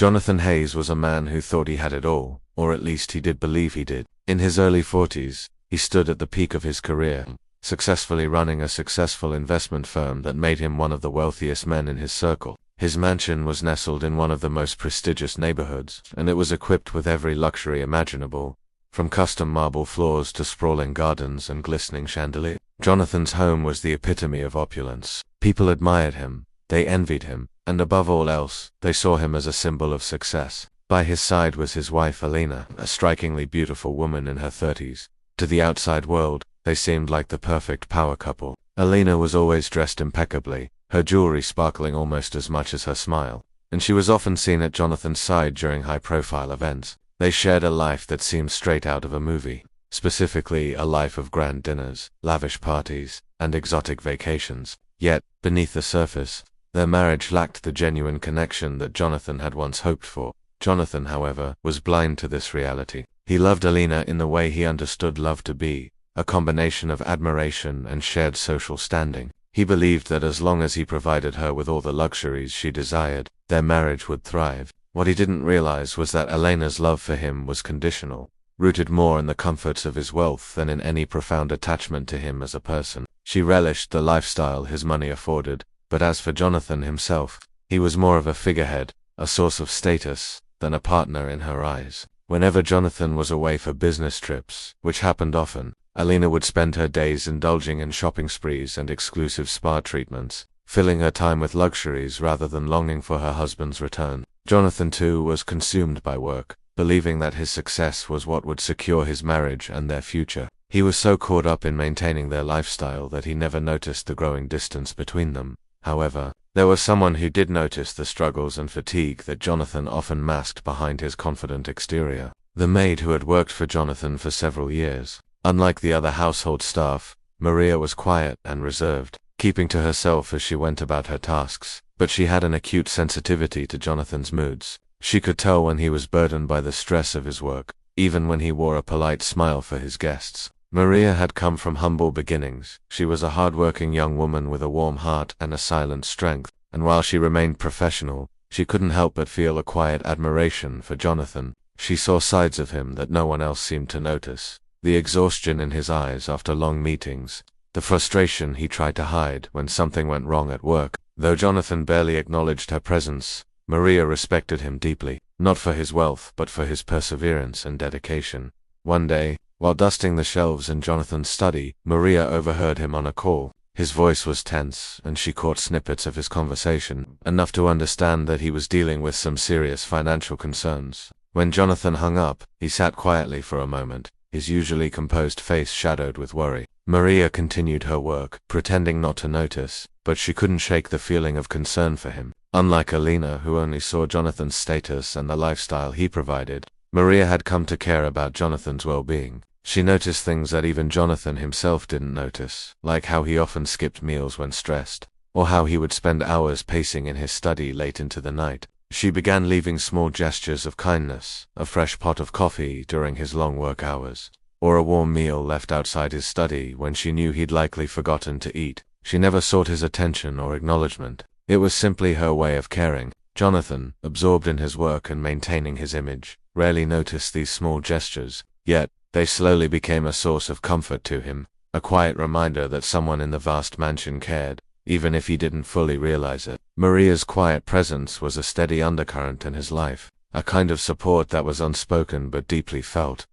Jonathan Hayes was a man who thought he had it all, or at least he did believe he did. In his early 40s, he stood at the peak of his career, successfully running a successful investment firm that made him one of the wealthiest men in his circle. His mansion was nestled in one of the most prestigious neighborhoods, and it was equipped with every luxury imaginable, from custom marble floors to sprawling gardens and glistening chandeliers. Jonathan's home was the epitome of opulence. People admired him, they envied him, and above all else, they saw him as a symbol of success. By his side was his wife Alina, a strikingly beautiful woman in her 30s. To the outside world, they seemed like the perfect power couple. Alina was always dressed impeccably, her jewelry sparkling almost as much as her smile, and she was often seen at Jonathan's side during high-profile events. They shared a life that seemed straight out of a movie, specifically a life of grand dinners, lavish parties, and exotic vacations. Yet, beneath the surface, their marriage lacked the genuine connection that Jonathan had once hoped for. Jonathan, however, was blind to this reality. He loved Alina in the way he understood love to be, a combination of admiration and shared social standing. He believed that as long as he provided her with all the luxuries she desired, their marriage would thrive. What he didn't realize was that Alina's love for him was conditional, rooted more in the comforts of his wealth than in any profound attachment to him as a person. She relished the lifestyle his money afforded, but as for Jonathan himself, he was more of a figurehead, a source of status, than a partner in her eyes. Whenever Jonathan was away for business trips, which happened often, Alina would spend her days indulging in shopping sprees and exclusive spa treatments, filling her time with luxuries rather than longing for her husband's return. Jonathan, too, was consumed by work, believing that his success was what would secure his marriage and their future. He was so caught up in maintaining their lifestyle that he never noticed the growing distance between them. However, there was someone who did notice the struggles and fatigue that Jonathan often masked behind his confident exterior. The maid who had worked for Jonathan for several years. Unlike the other household staff, Maria was quiet and reserved, keeping to herself as she went about her tasks, but she had an acute sensitivity to Jonathan's moods. She could tell when he was burdened by the stress of his work, even when he wore a polite smile for his guests. Maria had come from humble beginnings. She was a hard-working young woman with a warm heart and a silent strength, and while she remained professional, she couldn't help but feel a quiet admiration for Jonathan. She saw sides of him that no one else seemed to notice. The exhaustion in his eyes after long meetings, the frustration he tried to hide when something went wrong at work. Though Jonathan barely acknowledged her presence, Maria respected him deeply, not for his wealth but for his perseverance and dedication. One day, while dusting the shelves in Jonathan's study, Maria overheard him on a call. His voice was tense, and she caught snippets of his conversation, enough to understand that he was dealing with some serious financial concerns. When Jonathan hung up, he sat quietly for a moment, his usually composed face shadowed with worry. Maria continued her work, pretending not to notice, but she couldn't shake the feeling of concern for him. Unlike Alina, who only saw Jonathan's status and the lifestyle he provided, Maria had come to care about Jonathan's well-being. She noticed things that even Jonathan himself didn't notice, like how he often skipped meals when stressed, or how he would spend hours pacing in his study late into the night. She began leaving small gestures of kindness, a fresh pot of coffee during his long work hours, or a warm meal left outside his study when she knew he'd likely forgotten to eat. She never sought his attention or acknowledgement. It was simply her way of caring. Jonathan, absorbed in his work and maintaining his image, rarely noticed these small gestures, yet they slowly became a source of comfort to him, a quiet reminder that someone in the vast mansion cared, even if he didn't fully realize it. Maria's quiet presence was a steady undercurrent in his life, a kind of support that was unspoken but deeply felt.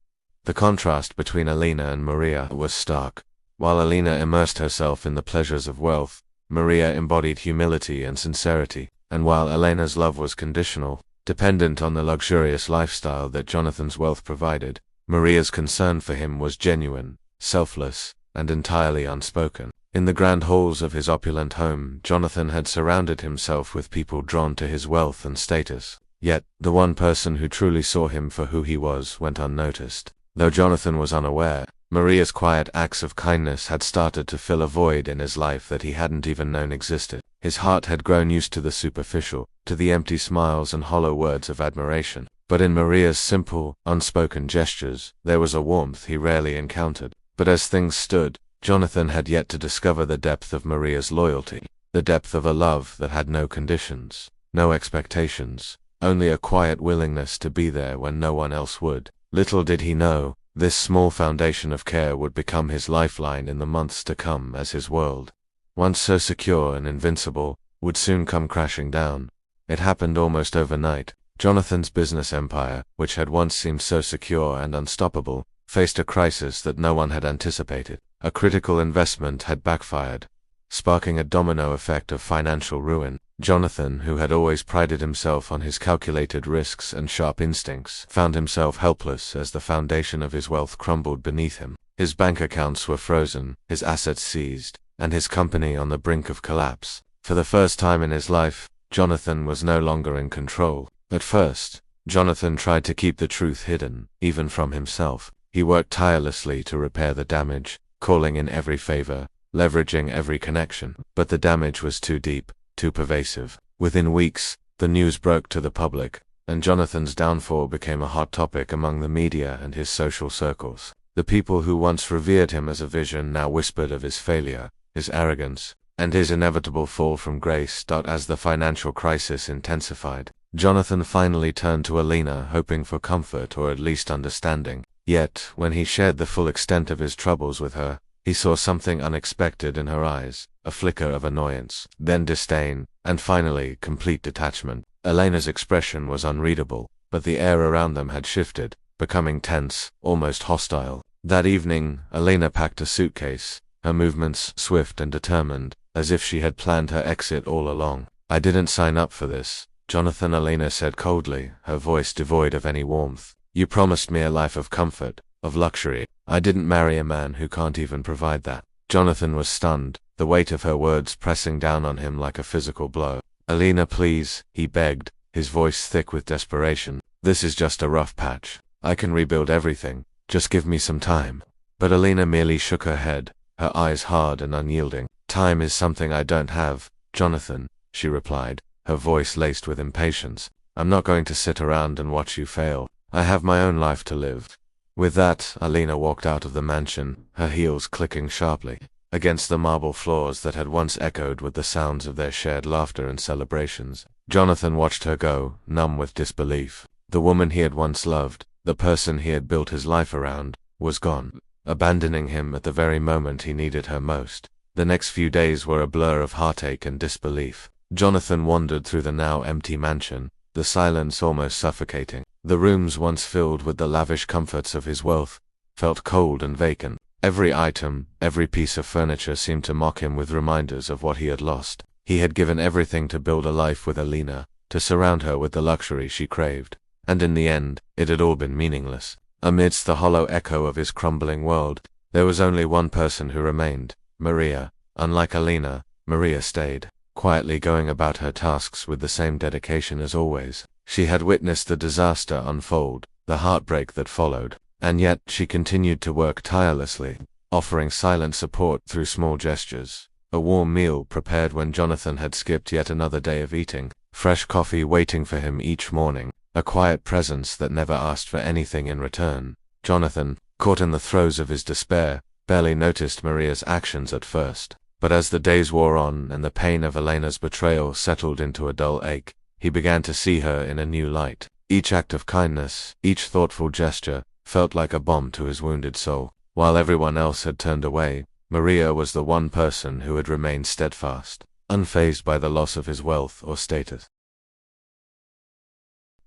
The contrast between Alina and Maria was stark. While Alina immersed herself in the pleasures of wealth, Maria embodied humility and sincerity, and while Alina's love was conditional, dependent on the luxurious lifestyle that Jonathan's wealth provided, Maria's concern for him was genuine, selfless, and entirely unspoken. In the grand halls of his opulent home, Jonathan had surrounded himself with people drawn to his wealth and status. Yet, the one person who truly saw him for who he was went unnoticed. Though Jonathan was unaware, Maria's quiet acts of kindness had started to fill a void in his life that he hadn't even known existed. His heart had grown used to the superficial, to the empty smiles and hollow words of admiration. But in Maria's simple, unspoken gestures, there was a warmth he rarely encountered. But as things stood, Jonathan had yet to discover the depth of Maria's loyalty, the depth of a love that had no conditions, no expectations, only a quiet willingness to be there when no one else would. Little did he know, this small foundation of care would become his lifeline in the months to come, as his world, once so secure and invincible, would soon come crashing down. It happened almost overnight. Jonathan's business empire, which had once seemed so secure and unstoppable, faced a crisis that no one had anticipated. A critical investment had backfired, sparking a domino effect of financial ruin. Jonathan, who had always prided himself on his calculated risks and sharp instincts, found himself helpless as the foundation of his wealth crumbled beneath him. His bank accounts were frozen, his assets seized, and his company on the brink of collapse. For the first time in his life, Jonathan was no longer in control. At first, Jonathan tried to keep the truth hidden, even from himself. He worked tirelessly to repair the damage, calling in every favor, leveraging every connection. But the damage was too deep, too pervasive. Within weeks, the news broke to the public, and Jonathan's downfall became a hot topic among the media and his social circles. The people who once revered him as a vision now whispered of his failure, his arrogance, and his inevitable fall from grace. As the financial crisis intensified, Jonathan finally turned to Alina, hoping for comfort or at least understanding. Yet, when he shared the full extent of his troubles with her, he saw something unexpected in her eyes, a flicker of annoyance, then disdain, and finally complete detachment. Elena's expression was unreadable, but the air around them had shifted, becoming tense, almost hostile. That evening, Elena packed a suitcase, her movements swift and determined, as if she had planned her exit all along. "I didn't sign up for this," Jonathan, Elena said coldly, her voice devoid of any warmth. "You promised me a life of comfort, of luxury. I didn't marry a man who can't even provide that." Jonathan was stunned, the weight of her words pressing down on him like a physical blow. "Elena, please," he begged, his voice thick with desperation. "This is just a rough patch. I can rebuild everything. Just give me some time." But Elena merely shook her head, her eyes hard and unyielding. "Time is something I don't have, Jonathan," she replied, her voice laced with impatience. "I'm not going to sit around and watch you fail. I have my own life to live." With that, Alina walked out of the mansion, her heels clicking sharply against the marble floors that had once echoed with the sounds of their shared laughter and celebrations. Jonathan watched her go, numb with disbelief. The woman he had once loved, the person he had built his life around, was gone, abandoning him at the very moment he needed her most. The next few days were a blur of heartache and disbelief. Jonathan wandered through the now empty mansion, the silence almost suffocating. The rooms once filled with the lavish comforts of his wealth felt cold and vacant. Every item, every piece of furniture seemed to mock him with reminders of what he had lost. He had given everything to build a life with Alina, to surround her with the luxury she craved. And in the end, it had all been meaningless. Amidst the hollow echo of his crumbling world, there was only one person who remained, Maria. Unlike Alina, Maria stayed, quietly going about her tasks with the same dedication as always. She had witnessed the disaster unfold, the heartbreak that followed, and yet she continued to work tirelessly, offering silent support through small gestures. A warm meal prepared when Jonathan had skipped yet another day of eating, fresh coffee waiting for him each morning, a quiet presence that never asked for anything in return. Jonathan, caught in the throes of his despair, barely noticed Maria's actions at first. But as the days wore on and the pain of Elena's betrayal settled into a dull ache, he began to see her in a new light. Each act of kindness, each thoughtful gesture, felt like a balm to his wounded soul. While everyone else had turned away, Maria was the one person who had remained steadfast, unfazed by the loss of his wealth or status.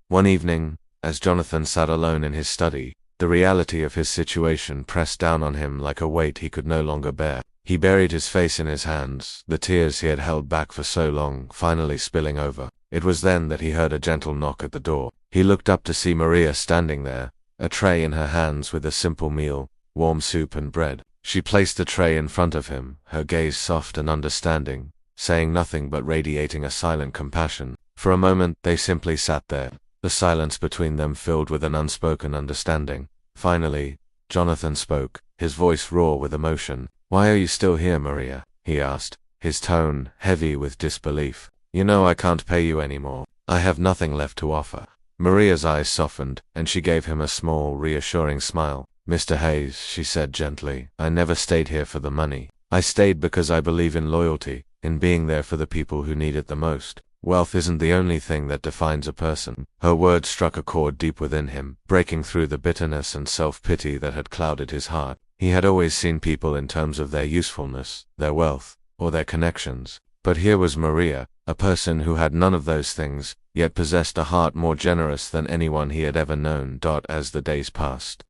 One evening, as Jonathan sat alone in his study, the reality of his situation pressed down on him like a weight he could no longer bear. He buried his face in his hands, the tears he had held back for so long finally spilling over. It was then that he heard a gentle knock at the door. He looked up to see Maria standing there, a tray in her hands with a simple meal, warm soup and bread. She placed the tray in front of him, her gaze soft and understanding, saying nothing but radiating a silent compassion. For a moment they simply sat there, the silence between them filled with an unspoken understanding. Finally, Jonathan spoke, his voice raw with emotion. "Why are you still here, Maria?" he asked, his tone heavy with disbelief. "You know I can't pay you anymore. I have nothing left to offer." Maria's eyes softened, and she gave him a small, reassuring smile. "Mr. Hayes," she said gently, "I never stayed here for the money. I stayed because I believe in loyalty, in being there for the people who need it the most. Wealth isn't the only thing that defines a person. Her words struck a chord deep within him, breaking through the bitterness and self-pity that had clouded his heart. He had always seen people in terms of their usefulness, their wealth, or their connections. But here was Maria, a person who had none of those things, yet possessed a heart more generous than anyone he had ever known. As the days passed,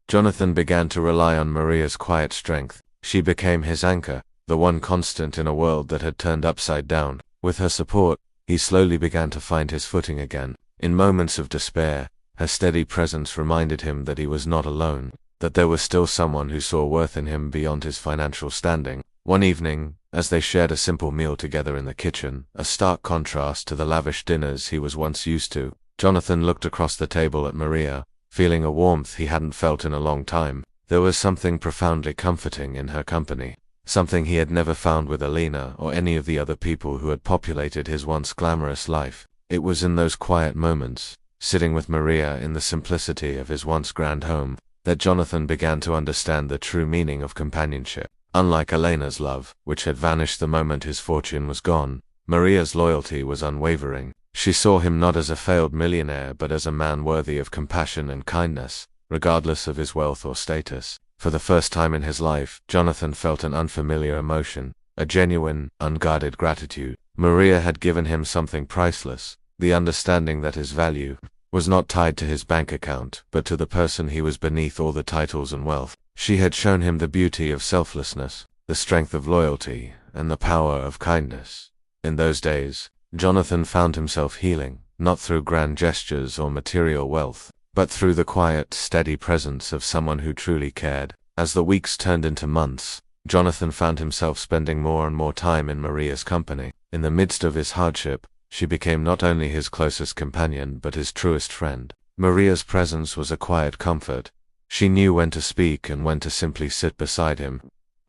Jonathan began to rely on Maria's quiet strength. She became his anchor, the one constant in a world that had turned upside down. With her support, he slowly began to find his footing again. In moments of despair, her steady presence reminded him that he was not alone, that there was still someone who saw worth in him beyond his financial standing. One evening, as they shared a simple meal together in the kitchen, a stark contrast to the lavish dinners he was once used to, Jonathan looked across the table at Maria, feeling a warmth he hadn't felt in a long time. There was something profoundly comforting in her company, something he had never found with Alina or any of the other people who had populated his once glamorous life. It was in those quiet moments, sitting with Maria in the simplicity of his once grand home, that Jonathan began to understand the true meaning of companionship. Unlike Elena's love, which had vanished the moment his fortune was gone, Maria's loyalty was unwavering. She saw him not as a failed millionaire but as a man worthy of compassion and kindness, regardless of his wealth or status. For the first time in his life, Jonathan felt an unfamiliar emotion, a genuine, unguarded gratitude. Maria had given him something priceless, the understanding that his value was not tied to his bank account, but to the person he was beneath all the titles and wealth. She had shown him the beauty of selflessness, the strength of loyalty, and the power of kindness. In those days, Jonathan found himself healing, not through grand gestures or material wealth, but through the quiet, steady presence of someone who truly cared. As the weeks turned into months, Jonathan found himself spending more and more time in Maria's company. In the midst of his hardship, she became not only his closest companion but his truest friend. Maria's presence was a quiet comfort. She knew when to speak and when to simply sit beside him,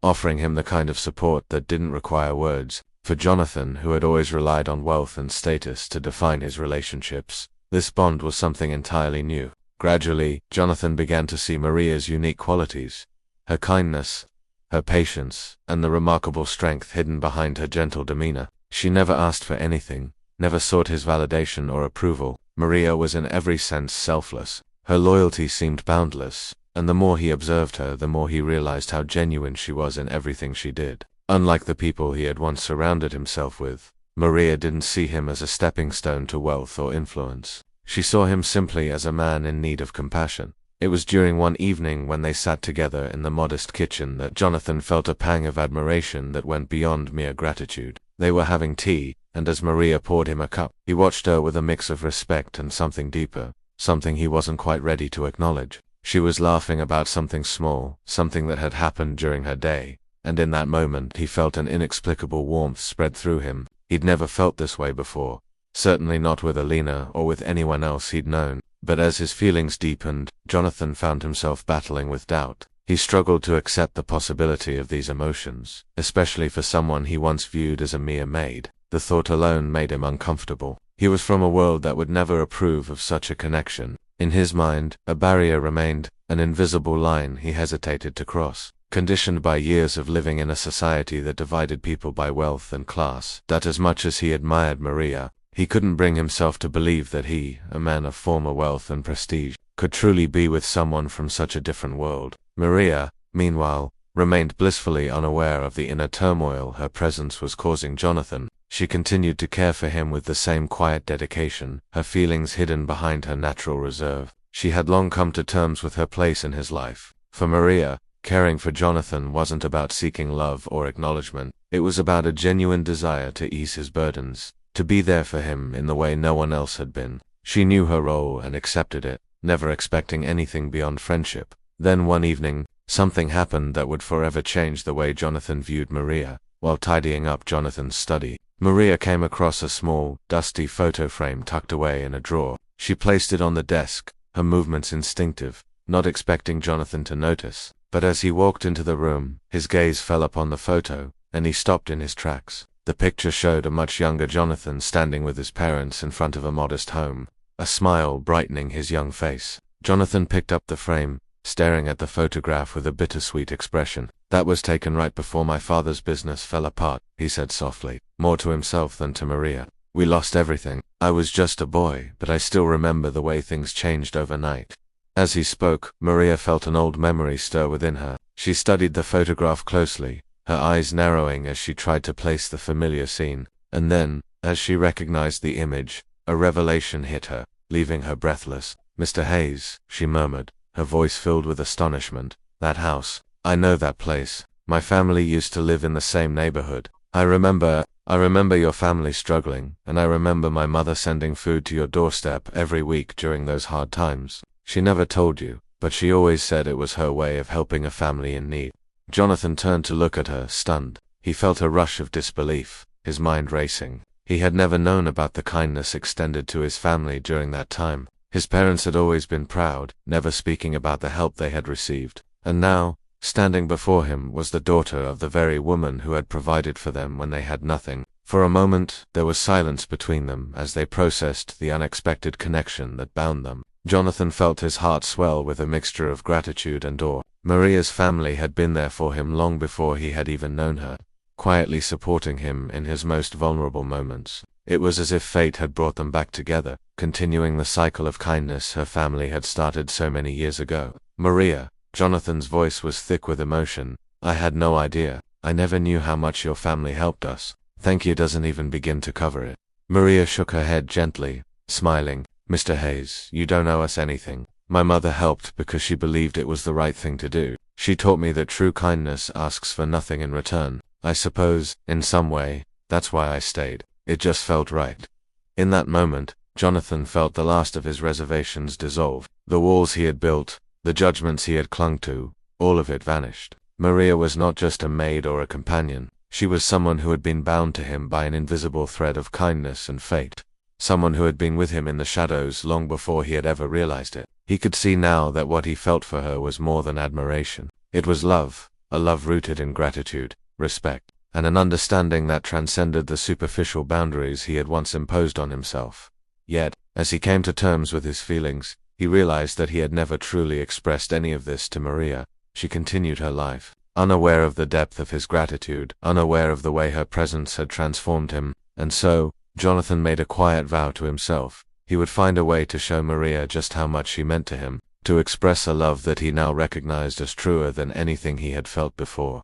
offering him the kind of support that didn't require words. For Jonathan, who had always relied on wealth and status to define his relationships, this bond was something entirely new. Gradually, Jonathan began to see Maria's unique qualities, her kindness, her patience, and the remarkable strength hidden behind her gentle demeanor. She never asked for anything, never sought his validation or approval. Maria was in every sense selfless. Her loyalty seemed boundless, and the more he observed her, the more he realized how genuine she was in everything she did. Unlike the people he had once surrounded himself with, Maria didn't see him as a stepping stone to wealth or influence. She saw him simply as a man in need of compassion. It was during one evening when they sat together in the modest kitchen that Jonathan felt a pang of admiration that went beyond mere gratitude. They were having tea, and as Maria poured him a cup, he watched her with a mix of respect and something deeper, something he wasn't quite ready to acknowledge. She was laughing about something small, something that had happened during her day, and in that moment he felt an inexplicable warmth spread through him. He'd never felt this way before, certainly not with Alina or with anyone else he'd known. But as his feelings deepened, Jonathan found himself battling with doubt. He struggled to accept the possibility of these emotions, especially for someone he once viewed as a mere maid. The thought alone made him uncomfortable. He was from a world that would never approve of such a connection. In his mind, a barrier remained, an invisible line he hesitated to cross. Conditioned by years of living in a society that divided people by wealth and class, that as much as he admired Maria, he couldn't bring himself to believe that he, a man of former wealth and prestige, could truly be with someone from such a different world. Maria, meanwhile, remained blissfully unaware of the inner turmoil her presence was causing Jonathan. She continued to care for him with the same quiet dedication, her feelings hidden behind her natural reserve. She had long come to terms with her place in his life. For Maria, caring for Jonathan wasn't about seeking love or acknowledgement. It was about a genuine desire to ease his burdens, to be there for him in the way no one else had been. She knew her role and accepted it, never expecting anything beyond friendship. Then one evening, something happened that would forever change the way Jonathan viewed Maria. While tidying up Jonathan's study, Maria came across a small, dusty photo frame tucked away in a drawer. She placed it on the desk, her movements instinctive, not expecting Jonathan to notice. But as he walked into the room, his gaze fell upon the photo, and he stopped in his tracks. The picture showed a much younger Jonathan standing with his parents in front of a modest home, a smile brightening his young face. Jonathan picked up the frame, staring at the photograph with a bittersweet expression. "That was taken right before my father's business fell apart," he said softly, more to himself than to Maria. We lost everything. I was just a boy, but I still remember the way things changed overnight." As he spoke, Maria felt an old memory stir within her. She studied the photograph closely, her eyes narrowing as she tried to place the familiar scene. And then, as she recognized the image, a revelation hit her, leaving her breathless. "Mr. Hayes," she murmured, her voice filled with astonishment. "That house. I know that place. My family used to live in the same neighborhood. I remember your family struggling, and I remember my mother sending food to your doorstep every week during those hard times. She never told you, but she always said it was her way of helping a family in need." Jonathan turned to look at her, stunned. He felt a rush of disbelief, his mind racing. He had never known about the kindness extended to his family during that time. His parents had always been proud, never speaking about the help they had received. And now, standing before him was the daughter of the very woman who had provided for them when they had nothing. For a moment, there was silence between them as they processed the unexpected connection that bound them. Jonathan felt his heart swell with a mixture of gratitude and awe. Maria's family had been there for him long before he had even known her, quietly supporting him in his most vulnerable moments. It was as if fate had brought them back together, continuing the cycle of kindness her family had started so many years ago. "Maria," Jonathan's voice was thick with emotion, "I had no idea. I never knew how much your family helped us. Thank you doesn't even begin to cover it." Maria shook her head gently, smiling. "Mr. Hayes, you don't owe us anything. My mother helped because she believed it was the right thing to do. She taught me that true kindness asks for nothing in return. I suppose, in some way, that's why I stayed. It just felt right." In that moment, Jonathan felt the last of his reservations dissolve. The walls he had built, the judgments he had clung to, all of it vanished. Maria was not just a maid or a companion. She was someone who had been bound to him by an invisible thread of kindness and fate. Someone who had been with him in the shadows long before he had ever realized it. He could see now that what he felt for her was more than admiration. It was love, a love rooted in gratitude, respect, and an understanding that transcended the superficial boundaries he had once imposed on himself. Yet, as he came to terms with his feelings, he realized that he had never truly expressed any of this to Maria. She continued her life, unaware of the depth of his gratitude, unaware of the way her presence had transformed him, and so, Jonathan made a quiet vow to himself. He would find a way to show Maria just how much she meant to him, to express a love that he now recognized as truer than anything he had felt before.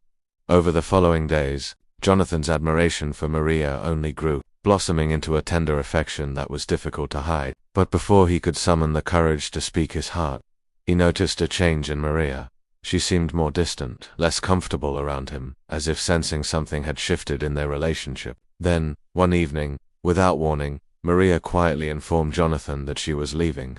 Over the following days, Jonathan's admiration for Maria only grew, blossoming into a tender affection that was difficult to hide. But before he could summon the courage to speak his heart, he noticed a change in Maria. She seemed more distant, less comfortable around him, as if sensing something had shifted in their relationship. Then, one evening, without warning, Maria quietly informed Jonathan that she was leaving.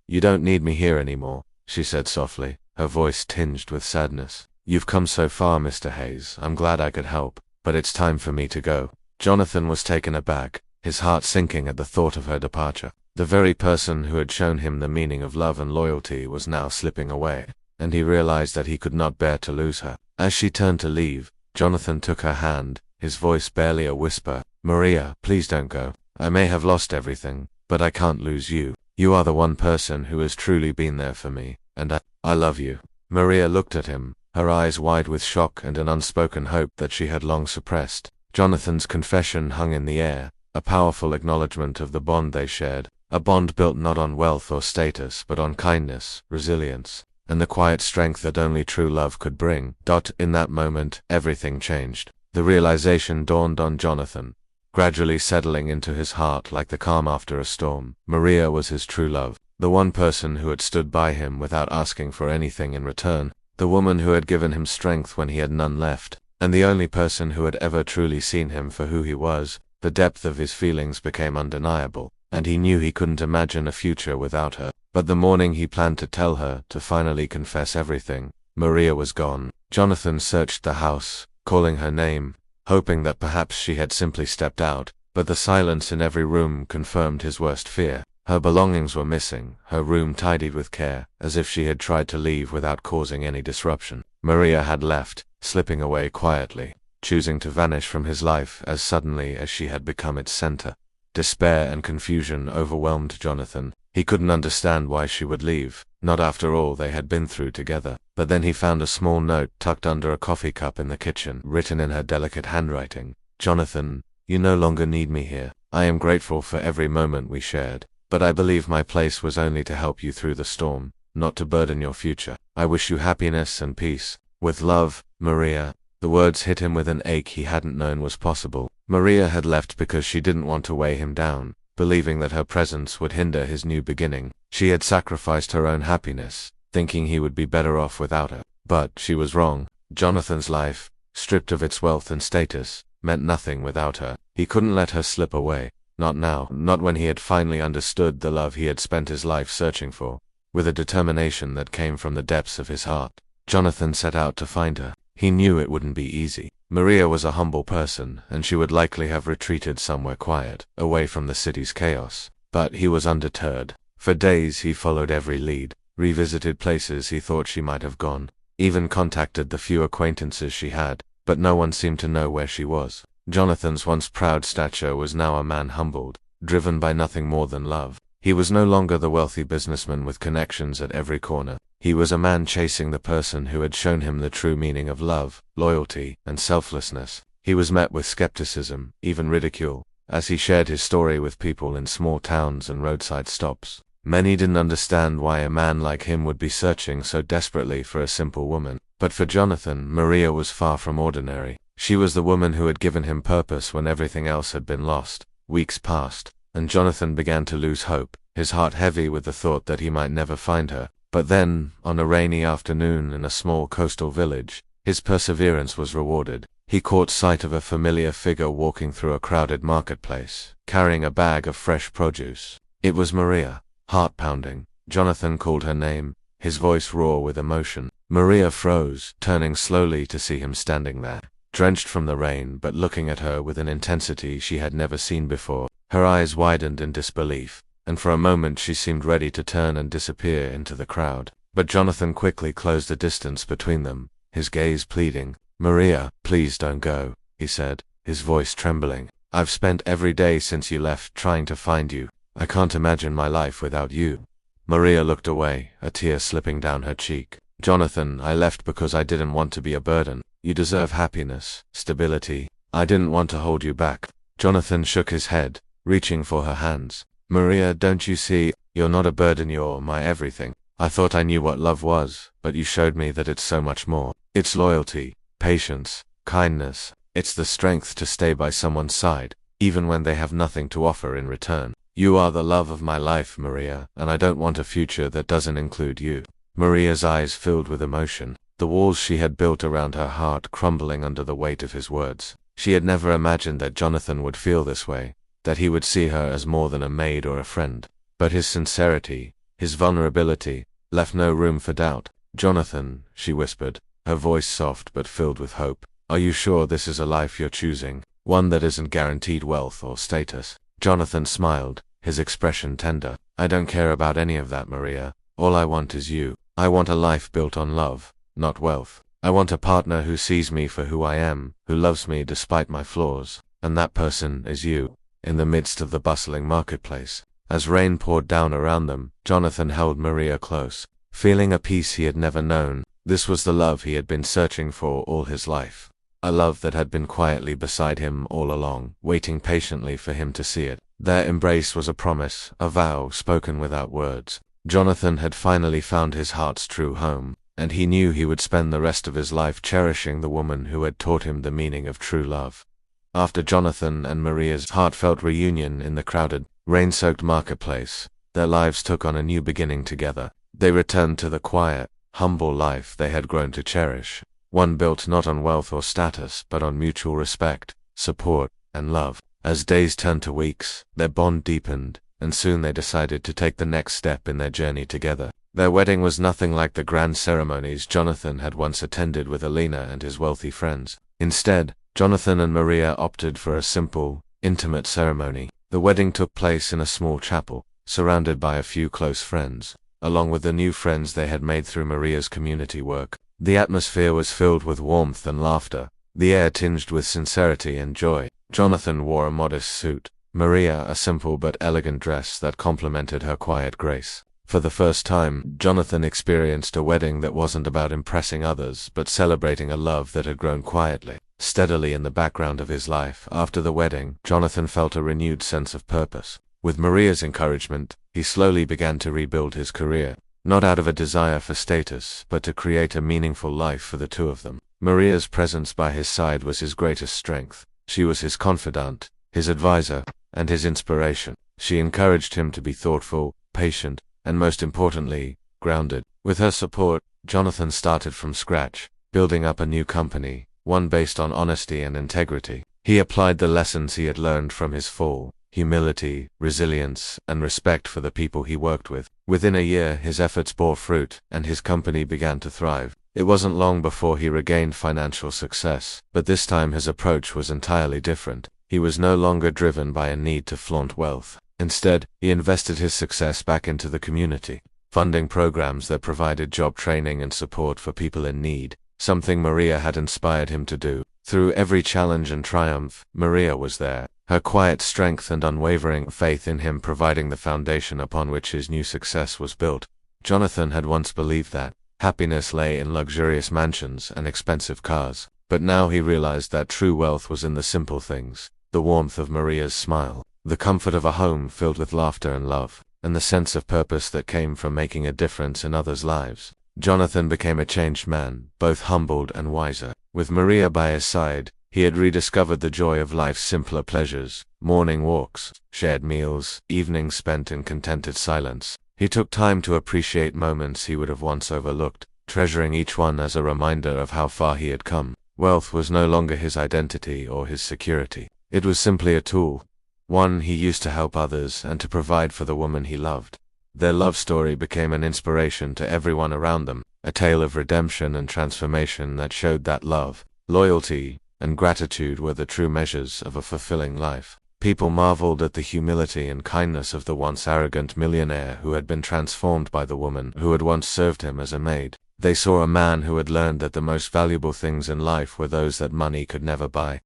"You don't need me here anymore," she said softly, her voice tinged with sadness. "You've come so far, Mr. Hayes. I'm glad I could help, but it's time for me to go." Jonathan was taken aback, his heart sinking at the thought of her departure. The very person who had shown him the meaning of love and loyalty was now slipping away, and he realized that he could not bear to lose her. As she turned to leave, Jonathan took her hand, his voice barely a whisper. "Maria, please don't go. I may have lost everything, but I can't lose you. You are the one person who has truly been there for me, and I love you." Maria looked at him, her eyes wide with shock and an unspoken hope that she had long suppressed. Jonathan's confession hung in the air, a powerful acknowledgement of the bond they shared, a bond built not on wealth or status but on kindness, resilience, and the quiet strength that only true love could bring. In that moment, everything changed. The realization dawned on Jonathan, gradually settling into his heart like the calm after a storm. Maria was his true love, the one person who had stood by him without asking for anything in return, the woman who had given him strength when he had none left, and the only person who had ever truly seen him for who he was. The depth of his feelings became undeniable, and he knew he couldn't imagine a future without her. But the morning he planned to tell her, to finally confess everything, Maria was gone. Jonathan searched the house, calling her name, hoping that perhaps she had simply stepped out, but the silence in every room confirmed his worst fear. Her belongings were missing, her room tidied with care, as if she had tried to leave without causing any disruption. Maria had left, slipping away quietly, choosing to vanish from his life as suddenly as she had become its center. Despair and confusion overwhelmed Jonathan. He couldn't understand why she would leave, not after all they had been through together. But then he found a small note tucked under a coffee cup in the kitchen, written in her delicate handwriting. "Jonathan, you no longer need me here. I am grateful for every moment we shared, but I believe my place was only to help you through the storm, not to burden your future. I wish you happiness and peace. With love, Maria." The words hit him with an ache he hadn't known was possible. Maria had left because she didn't want to weigh him down, believing that her presence would hinder his new beginning. She had sacrificed her own happiness, thinking he would be better off without her. But she was wrong. Jonathan's life, stripped of its wealth and status, meant nothing without her. He couldn't let her slip away. Not now, not when he had finally understood the love he had spent his life searching for. With a determination that came from the depths of his heart, Jonathan set out to find her. He knew it wouldn't be easy. Maria was a humble person, and she would likely have retreated somewhere quiet, away from the city's chaos. But he was undeterred. For days he followed every lead, revisited places he thought she might have gone, even contacted the few acquaintances she had, but no one seemed to know where she was. Jonathan's once proud stature was now a man humbled, driven by nothing more than love. He was no longer the wealthy businessman with connections at every corner. He was a man chasing the person who had shown him the true meaning of love, loyalty, and selflessness. He was met with skepticism, even ridicule, as he shared his story with people in small towns and roadside stops. Many didn't understand why a man like him would be searching so desperately for a simple woman. But for Jonathan, Maria was far from ordinary. She was the woman who had given him purpose when everything else had been lost. Weeks passed, and Jonathan began to lose hope, his heart heavy with the thought that he might never find her. But then, on a rainy afternoon in a small coastal village, his perseverance was rewarded. He caught sight of a familiar figure walking through a crowded marketplace, carrying a bag of fresh produce. It was Maria. Heart-pounding, Jonathan called her name, his voice raw with emotion. Maria froze, turning slowly to see him standing there, drenched from the rain but looking at her with an intensity she had never seen before. Her eyes widened in disbelief, and for a moment she seemed ready to turn and disappear into the crowd. But Jonathan quickly closed the distance between them, his gaze pleading. "Maria, please don't go," he said, his voice trembling. "I've spent every day since you left trying to find you. I can't imagine my life without you." Maria looked away, a tear slipping down her cheek. "Jonathan, I left because I didn't want to be a burden. You deserve happiness, stability. I didn't want to hold you back." Jonathan shook his head, reaching for her hands. "Maria, don't you see? You're not a burden, you're my everything. I thought I knew what love was, but you showed me that it's so much more. It's loyalty, patience, kindness. It's the strength to stay by someone's side, even when they have nothing to offer in return. You are the love of my life, Maria, and I don't want a future that doesn't include you." Maria's eyes filled with emotion, the walls she had built around her heart crumbling under the weight of his words. She had never imagined that Jonathan would feel this way, that he would see her as more than a maid or a friend. But his sincerity, his vulnerability, left no room for doubt. "Jonathan," she whispered, her voice soft but filled with hope, "are you sure this is a life you're choosing? One that isn't guaranteed wealth or status?" Jonathan smiled, his expression tender. "I don't care about any of that, Maria. All I want is you. I want a life built on love, not wealth. I want a partner who sees me for who I am, who loves me despite my flaws. And that person is you." In the midst of the bustling marketplace, as rain poured down around them, Jonathan held Maria close, feeling a peace he had never known. This was the love he had been searching for all his life. A love that had been quietly beside him all along, waiting patiently for him to see it. Their embrace was a promise, a vow spoken without words. Jonathan had finally found his heart's true home, and he knew he would spend the rest of his life cherishing the woman who had taught him the meaning of true love. After Jonathan and Maria's heartfelt reunion in the crowded, rain-soaked marketplace, their lives took on a new beginning together. They returned to the quiet, humble life they had grown to cherish, one built not on wealth or status but on mutual respect, support, and love. As days turned to weeks, their bond deepened, and soon they decided to take the next step in their journey together. Their wedding was nothing like the grand ceremonies Jonathan had once attended with Alina and his wealthy friends. Instead, Jonathan and Maria opted for a simple, intimate ceremony. The wedding took place in a small chapel, surrounded by a few close friends, along with the new friends they had made through Maria's community work. The atmosphere was filled with warmth and laughter, the air tinged with sincerity and joy. Jonathan wore a modest suit, Maria a simple but elegant dress that complemented her quiet grace. For the first time, Jonathan experienced a wedding that wasn't about impressing others but celebrating a love that had grown quietly. steadily in the background of his life. After the wedding, Jonathan felt a renewed sense of purpose. With Maria's encouragement, he slowly began to rebuild his career, not out of a desire for status, but to create a meaningful life for the two of them. Maria's presence by his side was his greatest strength. She was his confidant, his advisor, and his inspiration. She encouraged him to be thoughtful, patient, and most importantly, grounded. With her support, Jonathan started from scratch, building up a new company, one based on honesty and integrity. He applied the lessons he had learned from his fall: humility, resilience, and respect for the people he worked with. Within a year, his efforts bore fruit, and his company began to thrive. It wasn't long before he regained financial success, but this time his approach was entirely different. He was no longer driven by a need to flaunt wealth. Instead, he invested his success back into the community, funding programs that provided job training and support for people in need, something Maria had inspired him to do. Through every challenge and triumph, Maria was there, her quiet strength and unwavering faith in him providing the foundation upon which his new success was built. Jonathan had once believed that happiness lay in luxurious mansions and expensive cars, but now he realized that true wealth was in the simple things: the warmth of Maria's smile, the comfort of a home filled with laughter and love, and the sense of purpose that came from making a difference in others' lives. Jonathan became a changed man, both humbled and wiser. With Maria by his side, he had rediscovered the joy of life's simpler pleasures: morning walks, shared meals, evenings spent in contented silence. He took time to appreciate moments he would have once overlooked, treasuring each one as a reminder of how far he had come. Wealth was no longer his identity or his security. It was simply a tool, one he used to help others and to provide for the woman he loved. Their love story became an inspiration to everyone around them, a tale of redemption and transformation that showed that love, loyalty, and gratitude were the true measures of a fulfilling life. People marveled at the humility and kindness of the once arrogant millionaire who had been transformed by the woman who had once served him as a maid. They saw a man who had learned that the most valuable things in life were those that money could never buy.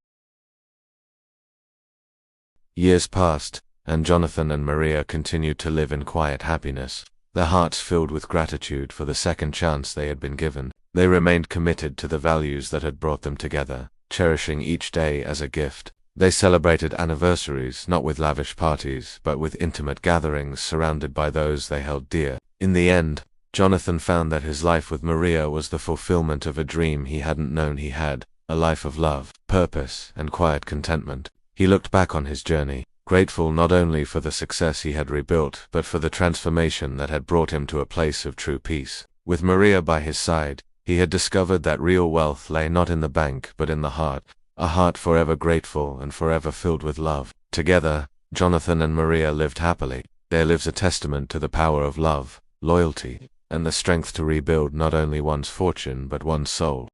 Years passed, and Jonathan and Maria continued to live in quiet happiness, their hearts filled with gratitude for the second chance they had been given. They remained committed to the values that had brought them together, cherishing each day as a gift. They celebrated anniversaries not with lavish parties, but with intimate gatherings surrounded by those they held dear. In the end, Jonathan found that his life with Maria was the fulfillment of a dream he hadn't known he had, a life of love, purpose, and quiet contentment. He looked back on his journey, grateful not only for the success he had rebuilt, but for the transformation that had brought him to a place of true peace. With Maria by his side, he had discovered that real wealth lay not in the bank but in the heart, a heart forever grateful and forever filled with love. Together, Jonathan and Maria lived happily. Their lives a testament to the power of love, loyalty, and the strength to rebuild not only one's fortune but one's soul.